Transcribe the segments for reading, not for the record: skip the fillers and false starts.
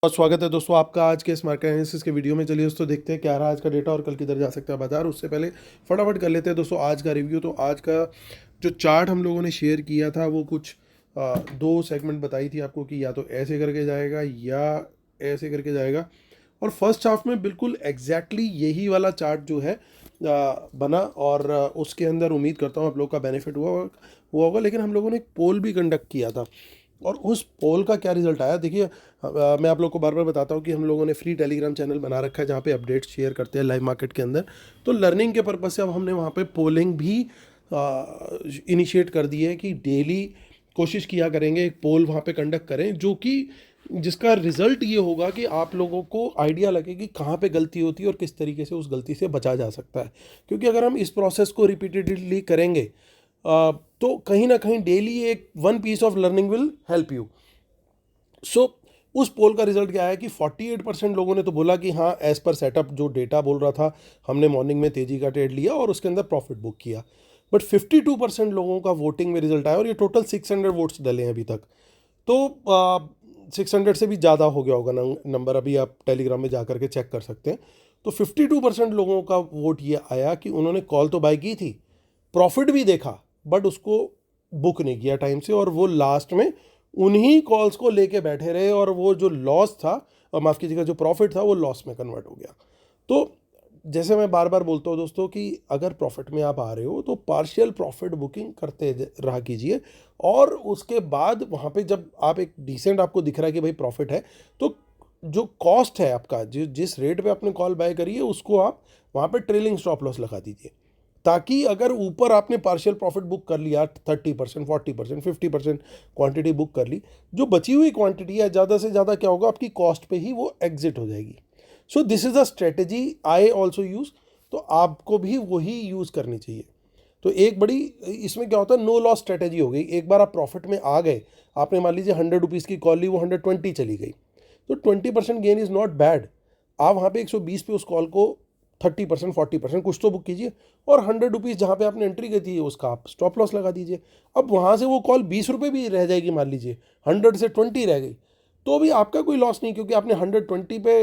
और स्वागत है दोस्तों आपका आज के इस मार्केट एनालिसिस के वीडियो में। चलिए दोस्तों देखते हैं क्या रहा आज का डेटा और कल किधर जा सकता है बाजार। उससे पहले फटाफट कर लेते हैं दोस्तों आज का रिव्यू। तो आज का जो चार्ट हम लोगों ने शेयर किया था वो कुछ दो सेगमेंट बताई थी आपको कि या तो ऐसे करके जाएगा या ऐसे करके जाएगा। और फर्स्ट हाफ में बिल्कुल एग्जैक्टली यही वाला चार्ट जो है बना। और उसके अंदर उम्मीद करता हूँ आप लोग का बेनिफिट हुआ होगा। लेकिन हम लोगों ने एक पोल भी कंडक्ट किया था और उस पोल का क्या रिजल्ट आया देखिए। मैं आप लोग को बार बार बताता हूँ कि हम लोगों ने फ्री टेलीग्राम चैनल बना रखा है जहाँ पे अपडेट्स शेयर करते हैं लाइव मार्केट के अंदर। तो लर्निंग के पर्पज़ से अब हमने वहाँ पे पोलिंग भी इनिशिएट कर दी है कि डेली कोशिश किया करेंगे एक पोल वहाँ पे कंडक्ट करें, जो कि जिसका रिजल्ट ये होगा कि आप लोगों को आइडिया लगे कि कहाँ पे गलती होती है और किस तरीके से उस गलती से बचा जा सकता है। क्योंकि अगर हम इस प्रोसेस को रिपीटेडली करेंगे तो कहीं ना कहीं डेली एक one piece of learning will help you. So उस पोल का रिजल्ट क्या है कि 48% लोगों ने तो बोला कि हाँ एज पर सेटअप जो डेटा बोल रहा था हमने मॉर्निंग में तेजी का ट्रेड लिया और उसके अंदर प्रॉफिट बुक किया। बट 52% लोगों का वोटिंग में रिजल्ट आया और ये टोटल 600 वोट्स डले हैं अभी तक। तो 600 से भी ज़्यादा हो गया होगा नंबर, अभी आप टेलीग्राम में जा करके चेक कर सकते हैं। तो 52% लोगों का वोट ये आया कि उन्होंने कॉल तो बाय की थी, प्रॉफिट भी देखा, बट उसको बुक नहीं किया टाइम से और वो लास्ट में उन्हीं कॉल्स को लेके बैठे रहे और वो जो लॉस था, और माफ़ कीजिएगा जो प्रॉफिट था वो लॉस में कन्वर्ट हो गया। तो जैसे मैं बार बार बोलता हूँ दोस्तों कि अगर प्रॉफिट में आप आ रहे हो तो पार्शियल प्रॉफिट बुकिंग करते रहा कीजिए। और उसके बाद वहाँ पे जब आप एक डिसेंट आपको दिख रहा है कि भाई प्रॉफिट है, तो जो कॉस्ट है आपका जिस रेट पे आपने कॉल बाय करी है उसको आप वहाँ पे ट्रेलिंग स्टॉप लॉस लगा दीजिए, ताकि अगर ऊपर आपने पार्शियल प्रॉफिट बुक कर लिया 30%, 40%, 50% क्वांटिटी बुक कर ली, जो बची हुई क्वांटिटी है ज़्यादा से ज़्यादा क्या होगा आपकी कॉस्ट पे ही वो एग्जिट हो जाएगी। So this is a strategy I also use. तो आपको भी वही यूज़ करनी चाहिए। तो एक बड़ी इसमें क्या होता है, नो लॉस स्ट्रेटेजी हो गई। एक बार आप प्रॉफिट में आ गए, आपने मान लीजिए 100 रुपीज़ की कॉल ली, वो 120 चली गई, तो 20% गेन इज़ नॉट बैड। आप वहाँ पे 120 पे उस कॉल को 30%, 40% कुछ तो बुक कीजिए और 100 रुपीज़ जहाँ पे आपने एंट्री की थी उसका आप स्टॉप लॉस लगा दीजिए। अब वहाँ से वो कॉल 20 रुपये भी रह जाएगी, मान लीजिए 100 से 20 रह गई, तो भी आपका कोई लॉस नहीं, क्योंकि आपने 120 पे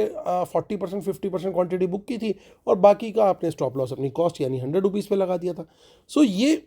40%, 50% क्वांटिटी बुक की थी और बाकी का आपने स्टॉप लॉस अपनी कॉस्ट यानी 100 रुपीज़ पे लगा दिया था। सो ये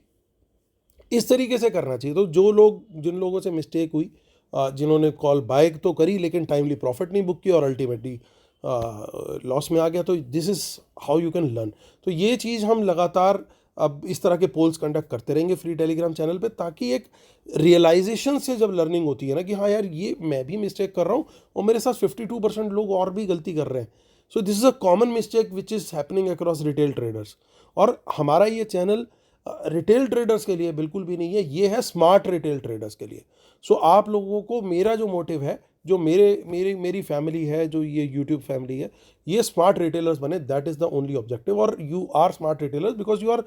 इस तरीके से करना चाहिए। तो जिन लोगों से मिस्टेक हुई, जिन्होंने कॉल बाय तो करी लेकिन टाइमली प्रॉफिट नहीं बुक किया और अल्टीमेटली लॉस में आ गया, तो this is how you can learn. तो ये चीज़ हम लगातार अब इस तरह के पोल्स कंडक्ट करते रहेंगे फ्री टेलीग्राम चैनल पे, ताकि एक रियलाइजेशन से जब लर्निंग होती है ना कि हाँ यार ये मैं भी मिस्टेक कर रहा हूँ और मेरे साथ 52% लोग और भी गलती कर रहे हैं। So this is a common mistake which is happening across retail traders. और हमारा ये चैनल रिटेल ट्रेडर्स के लिए बिल्कुल भी नहीं है, ये है स्मार्ट रिटेल ट्रेडर्स के लिए। सो आप लोगों को मेरा जो मोटिव है, जो मेरी फैमिली है, जो ये यूट्यूब फैमिली है, ये स्मार्ट रिटेलर्स बने, that is the only objective. और you are smart retailers because you are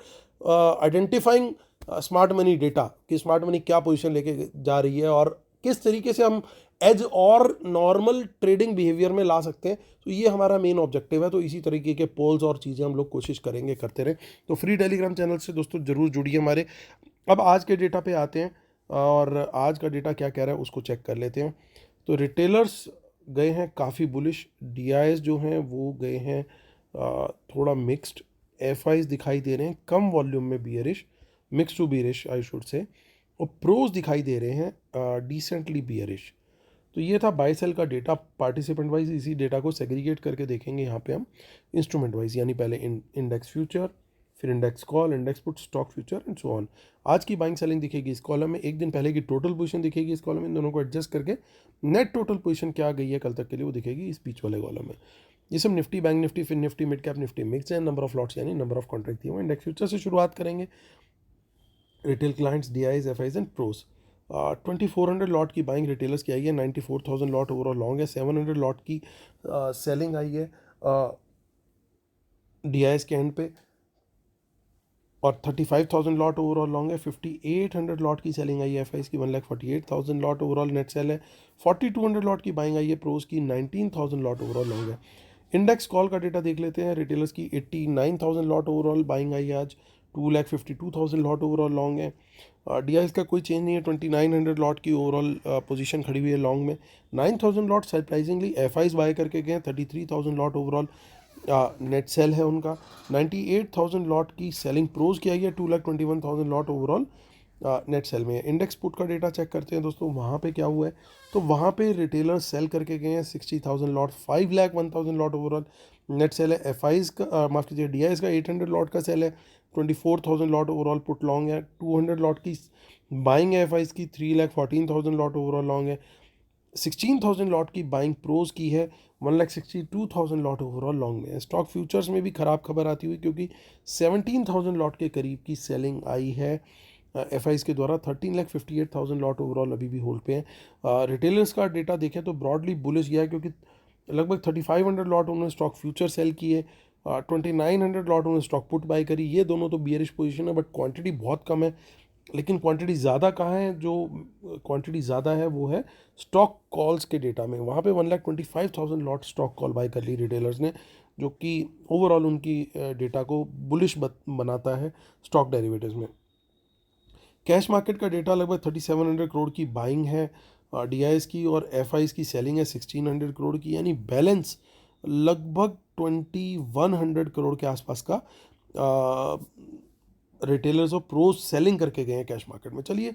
identifying smart money data कि स्मार्ट मनी क्या पोजीशन लेके जा रही है और किस तरीके से हम एज और नॉर्मल ट्रेडिंग बिहेवियर में ला सकते हैं। तो ये हमारा मेन ऑब्जेक्टिव है। तो इसी तरीके के पोल्स और चीज़ें हम लोग कोशिश करेंगे करते रहें। तो फ्री टेलीग्राम चैनल से दोस्तों ज़रूर जुड़िए हमारे। अब आज के डेटा पे आते हैं और आज का डेटा क्या कह रहा है उसको चेक कर लेते हैं। तो रिटेलर्स गए हैं काफ़ी बुलिश, डीआईएस जो हैं वो गए हैं थोड़ा मिक्स्ड, एफआईज दिखाई दे रहे हैं कम वॉल्यूम में bearish, mix to bearish I should say, और प्रोज दिखाई दे रहे हैं डिसेंटली बियरिश। तो ये था बाय सेल का डेटा पार्टिसिपेंट वाइज। इसी डेटा को सेग्रीगेट करके देखेंगे यहाँ पे हम इंस्ट्रूमेंट वाइज, यानी पहले इंडेक्स फ्यूचर, फिर index call, index put, stock future and so on. आज की बाइंग सेलिंग दिखेगी इस कॉलम में, एक दिन पहले की टोटल पोजीशन दिखेगी इस कॉलम में, इन दोनों को एडजस्ट करके नेट टोटल पोजीशन क्या गई है कल तक के लिए वो दिखेगी इस बीच वाले कॉलम में। ये सब निफ्टी, बैंक निफ्टी, फिर Nifty, mid cap Nifty mix है, नंबर ऑफ लॉट्स यानी नंबर ऑफ कॉन्ट्रैक्ट दिए हुए। इंडेक्स फ्यूचर से शुरुआत करेंगे, retail clients, DIs, FIIs and pros. 2400 lot की बाइंग रिटेलर्स की आई है, 94,000 लॉट ओवरऑल लॉन्ग है, 700 लॉट की सेलिंग आई है डीआईएस के एंड पे, और 35,000 लॉट ओवरऑल लॉन्ग है। 5800 लॉट की सेलिंग आई है एफआईज की, 1,48,000 लॉट ओवरऑल नेट सेल है। 4200 लॉट की बाइंग आई है प्रोस की, 19,000 लॉट ओवरऑल लॉन्ग है। इंडेक्स कॉल का डेटा देख लेते हैं, रिटेलर्स की 89,000 लॉट ओवरऑल बाइंग आई है आज, 2,52,000 लॉट ओवरऑल लॉन्ग है। DIS का कोई चेंज नहीं है, 2,900 लॉट की ओवरऑल पोजीशन खड़ी हुई है लॉन्ग में। 9,000 लॉट सरप्राइजिंगली FIs बाय करके गए हैं, 33,000 लॉट ओवरऑल नेट सेल है उनका। 98,000 लॉट की सेलिंग प्रोज किया गया, 2,21,000 लॉट ओवरऑल नेट सेल में। इंडेक्स पुट का डेटा चेक करते हैं दोस्तों, वहाँ पे क्या हुआ है, तो वहाँ पे रिटेलर्स सेल करके गए हैं 60,000 lot, 5,01,000 lot overall net cell है। FIs का माफ़ कीजिए DIS का 800 लॉट का सेल है, 24,000 लॉट ओवरऑल पुट लॉन्ग है। 200 लॉट की बाइंग है FIs की, 3,14,000 लॉट ओवरऑल लॉन्ग है। 16,000 लॉट की बाइंग प्रोज की है, 1,62,000 लॉट ओवरऑल लॉन्ग में है। स्टॉक फ्यूचर्स में भी ख़राब खबर आती हुई, क्योंकि 17,000 लॉट के करीब की सेलिंग आई है FIs के द्वारा। 13,58,000 लॉट ओवरऑल अभी भी होल्ड पे हैं। रिटेलर्स का डेटा देखें तो ब्रॉडली बुलिश गया है, क्योंकि लगभग 3,500 लॉट उन्होंने स्टॉक फ्यूचर सेल किए, 2,900 लॉट उन्होंने स्टॉक पुट बाई करी। ये दोनों तो बियरिश पोजीशन है, बट क्वांटिटी बहुत कम है। लेकिन क्वांटिटी ज़्यादा कहाँ है, जो क्वांटिटी ज़्यादा है वो है स्टॉक कॉल्स के डेटा में। वहाँ पे 1,25,000 लॉट स्टॉक कॉल बाय कर ली रिटेलर्स ने, जो कि ओवरऑल उनकी डेटा को बुलिश बनाता है स्टॉक डेरिवेटिव्स में। कैश मार्केट का डेटा लगभग 3,700 करोड़ की बाइंग है DIS की, और FIs की सेलिंग है 1,600 करोड़ की, यानी बैलेंस लगभग 2,100 करोड़ के आसपास का रिटेलर्स और प्रोज सेलिंग करके गए हैं कैश मार्केट में। चलिए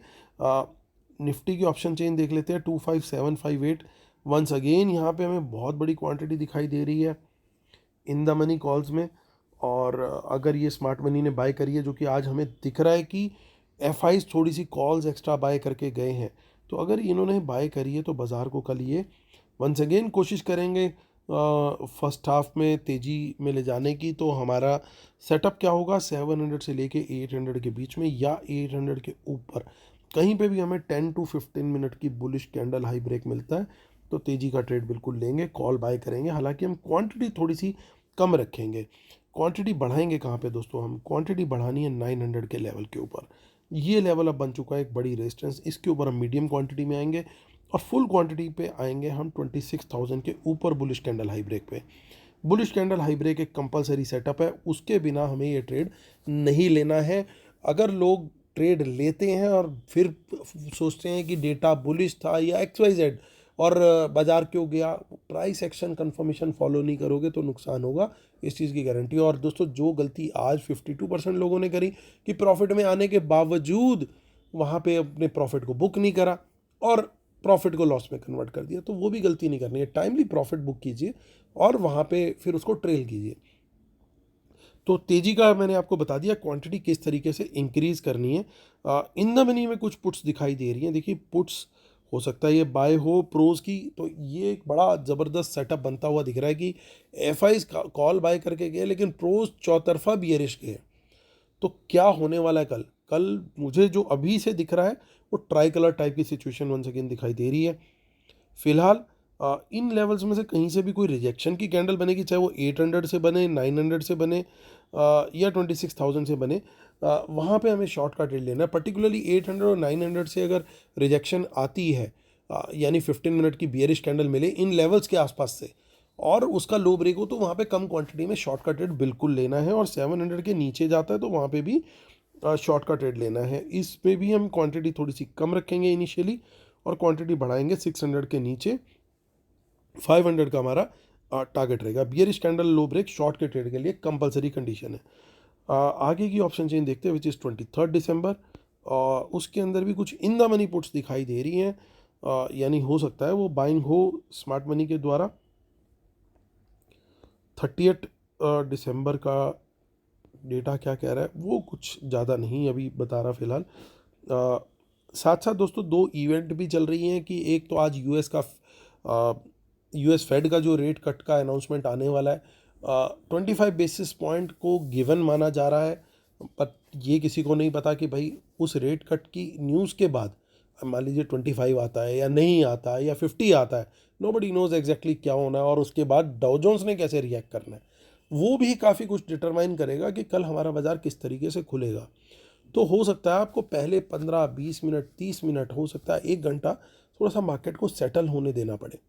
निफ्टी की ऑप्शन चेन देख लेते हैं, 25758। वंस अगेन यहाँ पे हमें बहुत बड़ी क्वांटिटी दिखाई दे रही है इन द मनी कॉल्स में, और अगर ये स्मार्ट मनी ने बाय करी है, जो कि आज हमें दिख रहा है कि FIs थोड़ी सी कॉल्स एक्स्ट्रा बाय करके गए हैं, तो अगर इन्होंने बाय करी है तो बाज़ार को कल ये वंस अगेन कोशिश करेंगे फर्स्ट हाफ में तेज़ी में ले जाने की। तो हमारा सेटअप क्या होगा, 700 से लेके 800 के बीच में, या 800 के ऊपर कहीं पे भी हमें 10 to 15 मिनट की बुलिश कैंडल हाई ब्रेक मिलता है तो तेज़ी का ट्रेड बिल्कुल लेंगे, कॉल बाय करेंगे। हालांकि हम क्वांटिटी थोड़ी सी कम रखेंगे। क्वांटिटी बढ़ाएंगे कहाँ पे दोस्तों, हम क्वांटिटी बढ़ानी है 900 के लेवल के ऊपर। ये लेवल अब बन चुका है एक बड़ी रेजिस्टेंस, इसके ऊपर हम मीडियम क्वांटिटी में आएंगे, और फुल क्वांटिटी पे आएंगे हम 26,000 के ऊपर बुलिश कैंडल हाई ब्रेक पे। बुलिश कैंडल हाई ब्रेक एक कंपलसरी सेटअप है, उसके बिना हमें ये ट्रेड नहीं लेना है। अगर लोग ट्रेड लेते हैं और फिर सोचते हैं कि डेटा बुलिश था या XYZ और बाजार क्यों गया, प्राइस एक्शन कंफर्मेशन फॉलो नहीं करोगे तो नुकसान होगा, इस चीज़ की गारंटी। और दोस्तों जो गलती आज 52% लोगों ने करी कि प्रॉफिट में आने के बावजूद वहाँ पे अपने प्रॉफिट को बुक नहीं करा और प्रॉफिट को लॉस में कन्वर्ट कर दिया, तो वो भी गलती नहीं करनी है। टाइमली प्रॉफिट बुक कीजिए और वहाँ पे फिर उसको ट्रेल कीजिए। तो तेजी का मैंने आपको बता दिया क्वांटिटी किस तरीके से इंक्रीज करनी है। इन द मनी में कुछ पुट्स दिखाई दे रही हैं, देखिए पुट्स हो सकता है ये बाय हो प्रोज की, तो ये एक बड़ा ज़बरदस्त सेटअप बनता हुआ दिख रहा है कि FIs कॉल बाय करके गए लेकिन प्रोज चौतरफा बियरिश गए। तो क्या होने वाला है कल, कल मुझे जो अभी से दिख रहा है वो ट्राई कलर टाइप की सिचुएशन वंस अगेन दिखाई दे रही है। फिलहाल इन लेवल्स में से कहीं से भी कोई रिजेक्शन की कैंडल बनेगी, चाहे वो 800 से बने, 900 से बने या 26,000 से बने, वहाँ पे हमें शॉर्ट का ट्रेड लेना है। पर्टिकुलरली 800 और 900 से अगर रिजेक्शन आती है, यानी 15 मिनट की बियरिश कैंडल मिले इन लेवल्स के आसपास से और उसका लो ब्रेक हो, तो वहाँ पे कम क्वांटिटी में शॉर्ट का ट्रेड बिल्कुल लेना है। और 700 के नीचे जाता है तो वहाँ पे भी शॉर्ट का ट्रेड लेना है। इस पे भी हम क्वांटिटी थोड़ी सी कम रखेंगे इनिशियली और क्वांटिटी बढ़ाएंगे 600 के नीचे। 500 का हमारा टारगेट रहेगा। Bearish candle low break short के ट्रेड के लिए कंपलसरी कंडीशन है। आगे की ऑप्शन चेन देखते हैं विच इज़ 23 दिसंबर। उसके अंदर भी कुछ इन द मनी पुट्स दिखाई दे रही हैं, यानी हो सकता है वो बाइंग हो स्मार्ट मनी के द्वारा। 30 दिसंबर का डेटा क्या कह रहा है वो कुछ ज़्यादा नहीं अभी बता रहा फिलहाल। साथ साथ दोस्तों दो इवेंट भी चल रही हैं कि एक तो आज US फेड का जो रेट कट का अनाउंसमेंट आने वाला है, 25 बेसिस पॉइंट को गिवन माना जा रहा है, पर ये किसी को नहीं पता कि भाई उस रेट कट की न्यूज़ के बाद मान लीजिए 25 आता है या नहीं आता है या 50 आता है, नोबडी नोज एग्जैक्टली क्या होना है और उसके बाद डाउ जोन्स ने कैसे रिएक्ट करना है, वो भी काफ़ी कुछ डिटरमाइन करेगा कि कल हमारा बाज़ार किस तरीके से खुलेगा। तो हो सकता है आपको पहले 15-20 मिनट 30 मिनट हो सकता है 1 घंटा थोड़ा सा मार्केट को सेटल होने देना पड़े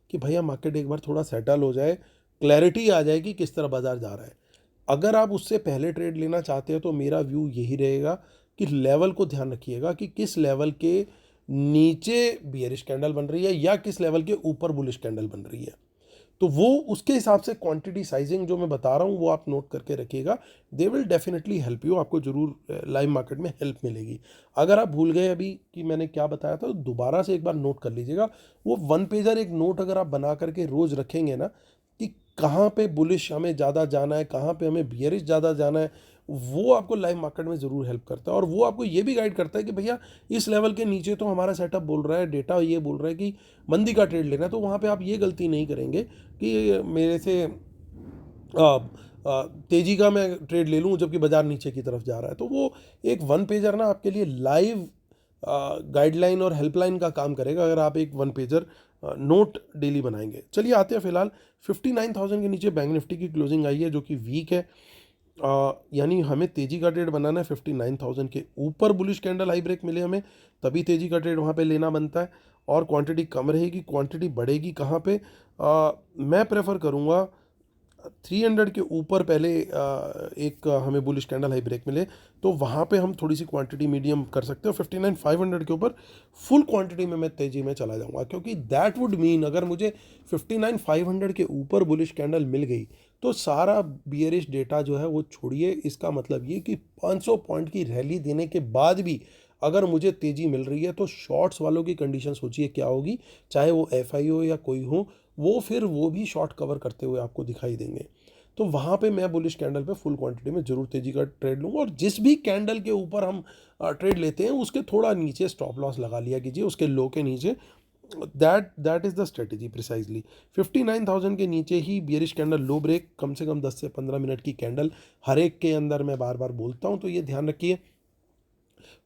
कि भैया मार्केट एक बार थोड़ा सेटल हो जाए, क्लैरिटी आ जाए कि किस तरह बाज़ार जा रहा है। अगर आप उससे पहले ट्रेड लेना चाहते हैं तो मेरा व्यू यही रहेगा कि लेवल को ध्यान रखिएगा कि किस लेवल के नीचे बियरिश कैंडल बन रही है या किस लेवल के ऊपर बुलिश कैंडल बन रही है। तो वो उसके हिसाब से क्वांटिटी साइजिंग जो मैं बता रहा हूँ वो आप नोट करके रखिएगा। They will definitely help you, आपको जरूर लाइव मार्केट में हेल्प मिलेगी। अगर आप भूल गए अभी कि मैंने क्या बताया था तो दोबारा से एक बार नोट कर लीजिएगा। वो वन पेजर एक नोट अगर आप बना करके रोज रखेंगे ना कि कहाँ पे बुलिश हमें ज़्यादा जाना है, कहाँ पे हमें बियरिश ज़्यादा जाना है, वो आपको लाइव मार्केट में ज़रूर हेल्प करता है। और वो आपको ये भी गाइड करता है कि भैया इस लेवल के नीचे तो हमारा सेटअप बोल रहा है, डेटा ये बोल रहा है कि मंदी का ट्रेड लेना है, तो वहाँ पे आप ये गलती नहीं करेंगे कि मेरे से तेजी का मैं ट्रेड ले लूँ जबकि बाजार नीचे की तरफ जा रहा है। तो वो एक वन पेजर ना आपके लिए लाइव गाइडलाइन और हेल्पलाइन का काम करेगा अगर आप एक वन पेजर नोट डेली बनाएंगे। चलिए आते हैं फिलहाल 59,000 के नीचे बैंक निफ्टी की क्लोजिंग आई है जो कि वीक है। यानी हमें तेजी का ट्रेड बनाना है 59,000 के ऊपर बुलिश कैंडल हाई ब्रेक मिले हमें, तभी तेजी का ट्रेड वहाँ पे लेना बनता है। और क्वांटिटी कम रहेगी, क्वांटिटी बढ़ेगी कहाँ पे? मैं प्रेफर करूँगा 300 के ऊपर पहले एक हमें बुलिश कैंडल हाई ब्रेक मिले तो वहाँ पे हम थोड़ी सी क्वांटिटी मीडियम कर सकते हो। 59,500 के ऊपर फुल क्वांटिटी में मैं तेजी में चला जाऊँगा, क्योंकि दैट वुड मीन अगर मुझे 59,500 के ऊपर बुलिश कैंडल मिल गई तो सारा बियरिश डेटा जो है वो छोड़िए। इसका मतलब ये कि 500 पॉइंट की रैली देने के बाद भी अगर मुझे तेज़ी मिल रही है तो शॉर्ट्स वालों की कंडीशन सोचिए क्या होगी, चाहे वो एफआई हो या कोई हो, वो भी शॉर्ट कवर करते हुए आपको दिखाई देंगे। तो वहाँ पे मैं बुलिश कैंडल पे फुल क्वांटिटी में जरूर तेजी का ट्रेड लूँगा। और जिस भी कैंडल के ऊपर हम ट्रेड लेते हैं उसके थोड़ा नीचे स्टॉप लॉस लगा लिया कीजिए, उसके लो के नीचे। That is the strategy precisely. 59,000 के नीचे ही बियरिश कैंडल लो ब्रेक, कम से कम 10 से 15 मिनट की कैंडल हर एक के अंदर मैं बार बार बोलता हूँ, तो ये ध्यान रखिए।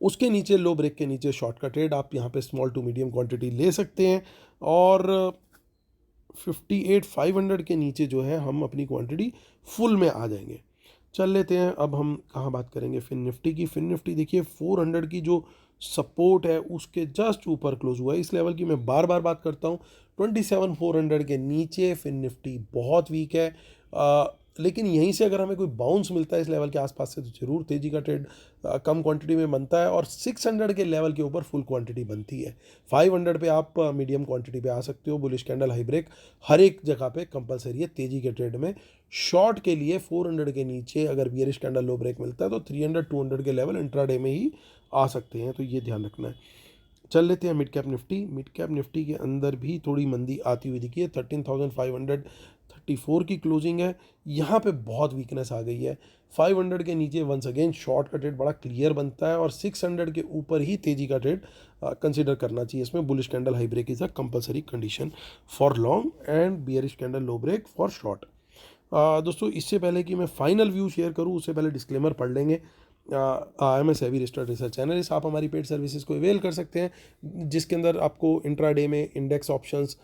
उसके नीचे लो ब्रेक के नीचे शॉर्ट का ट्रेड आप यहाँ पे स्मॉल टू मीडियम क्वांटिटी ले सकते हैं। और 58,500 के नीचे जो है हम अपनी क्वांटिटी फुल में आ जाएंगे। चल लेते हैं अब हम कहाँ बात करेंगे फिन निफ्टी की। फिन निफ्टी देखिए 400 की जो सपोर्ट है उसके जस्ट ऊपर क्लोज हुआ है। इस लेवल की मैं बार बार बात करता हूँ, 27,400 के नीचे फिन निफ्टी बहुत वीक है। लेकिन यहीं से अगर हमें कोई बाउंस मिलता है इस लेवल के आसपास से तो जरूर तेजी का ट्रेड कम क्वांटिटी में बनता है। और 600 के लेवल के ऊपर फुल क्वांटिटी बनती है। 500 पे आप मीडियम क्वांटिटी पे आ सकते हो। बुलिश कैंडल हाई ब्रेक हर एक जगह पे कंपलसरी है तेजी के ट्रेड में। शॉर्ट के लिए 400 के नीचे अगर बियरिश कैंडल लो ब्रेक मिलता है तो 300 200 के लेवल इंट्राडे में ही आ सकते हैं, तो ये ध्यान रखना है। चल लेते हैं mid cap Nifty. Mid cap Nifty के अंदर भी थोड़ी मंदी आती हुई दिखी है। 13,534 की क्लोजिंग है, यहाँ पे बहुत वीकनेस आ गई है। 500 के नीचे वंस अगेन शॉर्ट का ट्रेड बड़ा क्लियर बनता है और 600 के ऊपर ही तेजी का ट्रेड कंसिडर करना चाहिए। इसमें bullish candle high break is a compulsory condition for long and bearish candle low break for short. दोस्तों इससे पहले कि मैं फाइनल व्यू शेयर करूँ उससे पहले डिस्क्लेमर पढ़ लेंगे। I am a SEBI registered research analyst. आप हमारी पेड सर्विसेज को अवेल कर सकते हैं जिसके अंदर आपको इंट्राडे में इंडेक्स ऑप्शंस,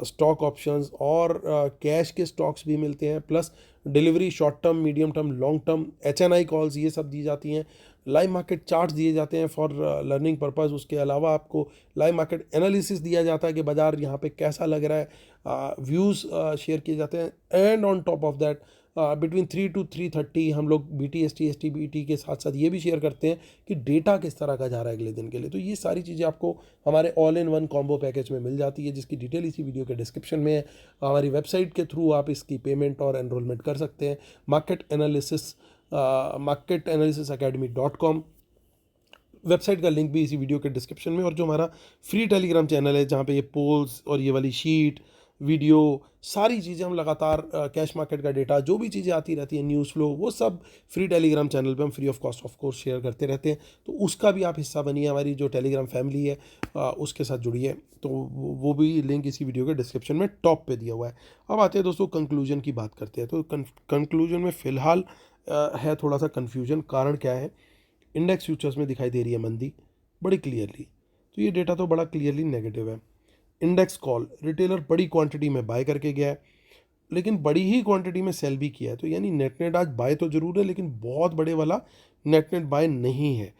स्टॉक ऑप्शंस और कैश के स्टॉक्स भी मिलते हैं, plus delivery short term, medium term, long term, HNI calls ये सब दी जाती हैं। लाइव मार्केट चार्ट्स दिए जाते हैं फॉर लर्निंग पर्पस। उसके अलावा आपको लाइव मार्केट एनालिसिस दिया जाता है कि बाजार यहाँ पे कैसा लग रहा है, व्यूज़ शेयर किए जाते हैं। And on top of that between 3 to 3:30 हम लोग BT ST ST BT के साथ साथ ये भी शेयर करते हैं कि डेटा किस तरह का जा रहा है अगले दिन के लिए। तो ये सारी चीज़ें आपको हमारे all in one combo package में मिल जाती है जिसकी डिटेल इसी वीडियो के डिस्क्रिप्शन में है। हमारी वेबसाइट के थ्रू आप इसकी पेमेंट और एनरोलमेंट कर सकते हैं। market analysis academy.com वेबसाइट का लिंक भी इसी वीडियो के डिस्क्रिप्शन में। और जो हमारा फ्री टेलीग्राम चैनल है जहाँ पे ये पोल्स और ये वाली शीट, वीडियो, सारी चीज़ें हम लगातार कैश मार्केट का डेटा, जो भी चीज़ें आती रहती हैं, न्यूज़ फ्लो, वो सब फ्री टेलीग्राम चैनल पे हम free of cost of course share करते रहते हैं। तो उसका भी आप हिस्सा बनिए, हमारी जो टेलीग्राम फैमिली है उसके साथ जुड़िए। तो वो भी लिंक इसी वीडियो के डिस्क्रिप्शन में टॉप पे दिया हुआ है। अब आते हैं दोस्तों कंक्लूजन की बात करते हैं। तो कंक्लूजन में फ़िलहाल है थोड़ा सा कन्फ्यूजन। कारण क्या है? इंडेक्स फ्यूचर्स में दिखाई दे रही है मंदी बड़ी क्लियरली, तो ये डेटा तो बड़ा क्लियरली नेगेटिव है। इंडेक्स कॉल रिटेलर बड़ी क्वांटिटी में बाय करके गया है लेकिन बड़ी ही क्वांटिटी में सेल भी किया है। तो यानी नेट नेट आज बाय तो जरूर है लेकिन बहुत बड़े वाला नेट नेट बाय नहीं है।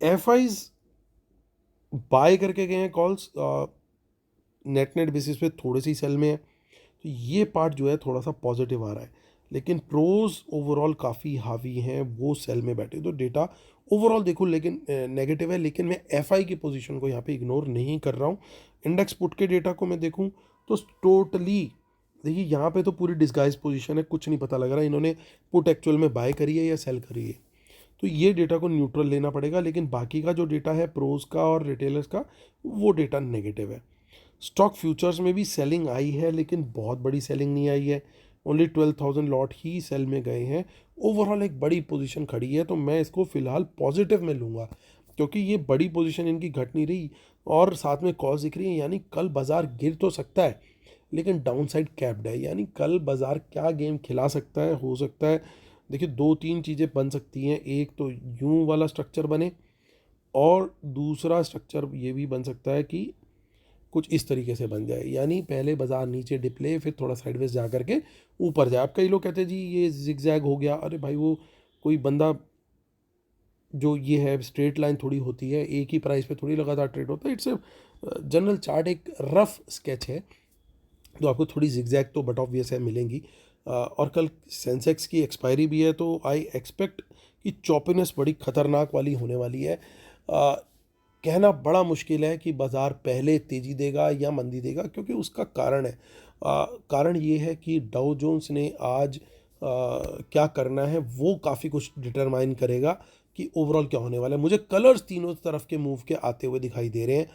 FIs बाय करके गए हैं कॉल्स, नेट नेट बेसिस पे थोड़ी सी सेल में है। तो ये पार्ट जो है थोड़ा सा पॉजिटिव आ रहा है। लेकिन प्रोज ओवरऑल काफ़ी हावी हैं, वो सेल में बैठे। तो डेटा ओवरऑल देखो लेकिन नेगेटिव है, लेकिन मैं एफआई की पोजीशन को यहाँ पे इग्नोर नहीं कर रहा हूँ। इंडेक्स पुट के डेटा को मैं देखूँ तो टोटली देखिए यहाँ पे तो पूरी डिस्गाइज पोजीशन है, कुछ नहीं पता लग रहा इन्होंने पुट एक्चुअल में बाय करी है या सेल करी है। तो ये डेटा को न्यूट्रल लेना पड़ेगा, लेकिन बाकी का जो डेटा है प्रोज का और रिटेलर्स का, वो डेटा नेगेटिव है। स्टॉक फ्यूचर्स में भी सेलिंग आई है, लेकिन बहुत बड़ी सेलिंग नहीं आई है, ओनली 12,000 लॉट ही सेल में गए हैं। ओवरऑल एक बड़ी पोजीशन खड़ी है, तो मैं इसको फिलहाल पॉजिटिव में लूँगा, क्योंकि ये बड़ी पोजीशन इनकी घट नहीं रही और साथ में कॉल दिख रही है, यानी कल बाजार गिर तो सकता है लेकिन डाउन साइड कैप्ड है। यानी कल बाजार क्या गेम खिला सकता है, हो सकता है देखिए दो तीन चीज़ें बन सकती हैं। एक तो यूं वाला स्ट्रक्चर बने, और दूसरा स्ट्रक्चर ये भी बन सकता है कि कुछ इस तरीके से बन जाए, यानी पहले बाजार नीचे डिप ले, फिर थोड़ा साइडवेज जा करके ऊपर जाए। अब कई लोग कहते हैं जी ये जिगजैग हो गया, अरे भाई वो कोई बंदा जो ये है स्ट्रेट लाइन थोड़ी होती है, एक ही प्राइस पे थोड़ी लगातार ट्रेड होता है। इट्स जनरल चार्ट, एक रफ स्केच है, तो आपको थोड़ी जिगजैग तो बट ऑब्वियस है मिलेंगी। और कल सेंसेक्स की एक्सपायरी भी है, तो आई एक्सपेक्ट कि चॉपिनेस बड़ी खतरनाक वाली होने वाली है। कहना बड़ा मुश्किल है कि बाज़ार पहले तेज़ी देगा या मंदी देगा, क्योंकि उसका कारण है। कारण ये है कि डाउ जोन्स ने आज क्या करना है वो काफ़ी कुछ डिटरमाइन करेगा कि ओवरऑल क्या होने वाला है। मुझे कलर्स तीनों तरफ के मूव के आते हुए दिखाई दे रहे हैं,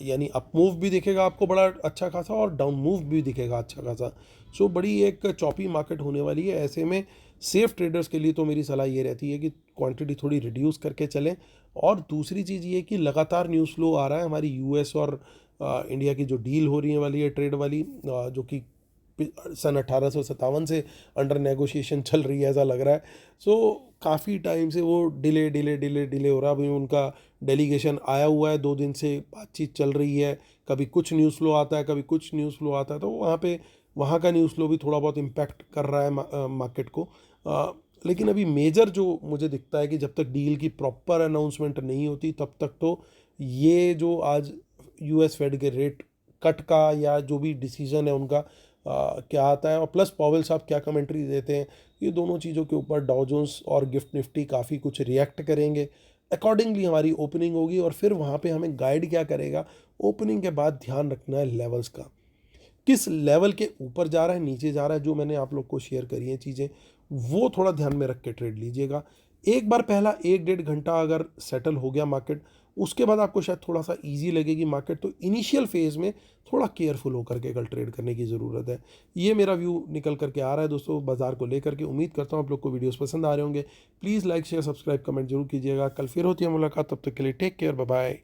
यानी अप मूव भी दिखेगा आपको बड़ा अच्छा खासा, और डाउन मूव भी दिखेगा अच्छा खासा। सो बड़ी एक चॉपी मार्केट होने वाली है। ऐसे में सेफ ट्रेडर्स के लिए तो मेरी सलाह ये रहती है कि क्वांटिटी थोड़ी रिड्यूस करके चलें। और दूसरी चीज़ ये कि लगातार न्यूज़ फ्लो आ रहा है हमारी यूएस और इंडिया की जो डील हो रही है वाली है ट्रेड वाली, जो कि सन 1857 से अंडर नेगोशिएशन चल रही है ऐसा लग रहा है। सो काफ़ी टाइम से वो डिले हो रहा है। अभी उनका डेलीगेशन आया हुआ है, 2 दिन से बातचीत चल रही है, कभी कुछ न्यूज़ फ्लो आता है, कभी कुछ न्यूज़ फ्लो आता है, तो वहाँ पे वहाँ का न्यूज़ फ्लो भी थोड़ा बहुत इम्पैक्ट कर रहा है मार्केट को। लेकिन अभी मेजर जो मुझे दिखता है कि जब तक डील की प्रॉपर अनाउंसमेंट नहीं होती तब तक तो ये जो आज यूएस फेड के रेट कट का या जो भी डिसीजन है उनका क्या आता है, और प्लस पॉवेल साहब क्या कमेंट्री देते हैं, ये दोनों चीज़ों के ऊपर डाउ जोन्स और गिफ्ट निफ्टी काफ़ी कुछ रिएक्ट करेंगे। अकॉर्डिंगली हमारी ओपनिंग होगी, और फिर वहाँ पे हमें गाइड क्या करेगा, ओपनिंग के बाद ध्यान रखना है लेवल्स का, किस लेवल के ऊपर जा रहा है नीचे जा रहा है। जो मैंने आप लोग को शेयर करी हैं चीज़ें, वो थोड़ा ध्यान में रख के ट्रेड लीजिएगा। एक बार पहला 1-1.5 घंटा अगर सेटल हो गया मार्केट, उसके बाद आपको शायद थोड़ा सा इजी लगेगी मार्केट। तो इनिशियल फेज़ में थोड़ा केयरफुल होकर के कल ट्रेड करने की ज़रूरत है। ये मेरा व्यू निकल करके आ रहा है दोस्तों बाज़ार को लेकर के। उम्मीद करता हूँ आप लोग को वीडियोस पसंद आ रहे होंगे। Please like share subscribe comment जरूर कीजिएगा। कल फिर होती है मुलाकात, तब तक के लिए टेक केयर, बाय बाय।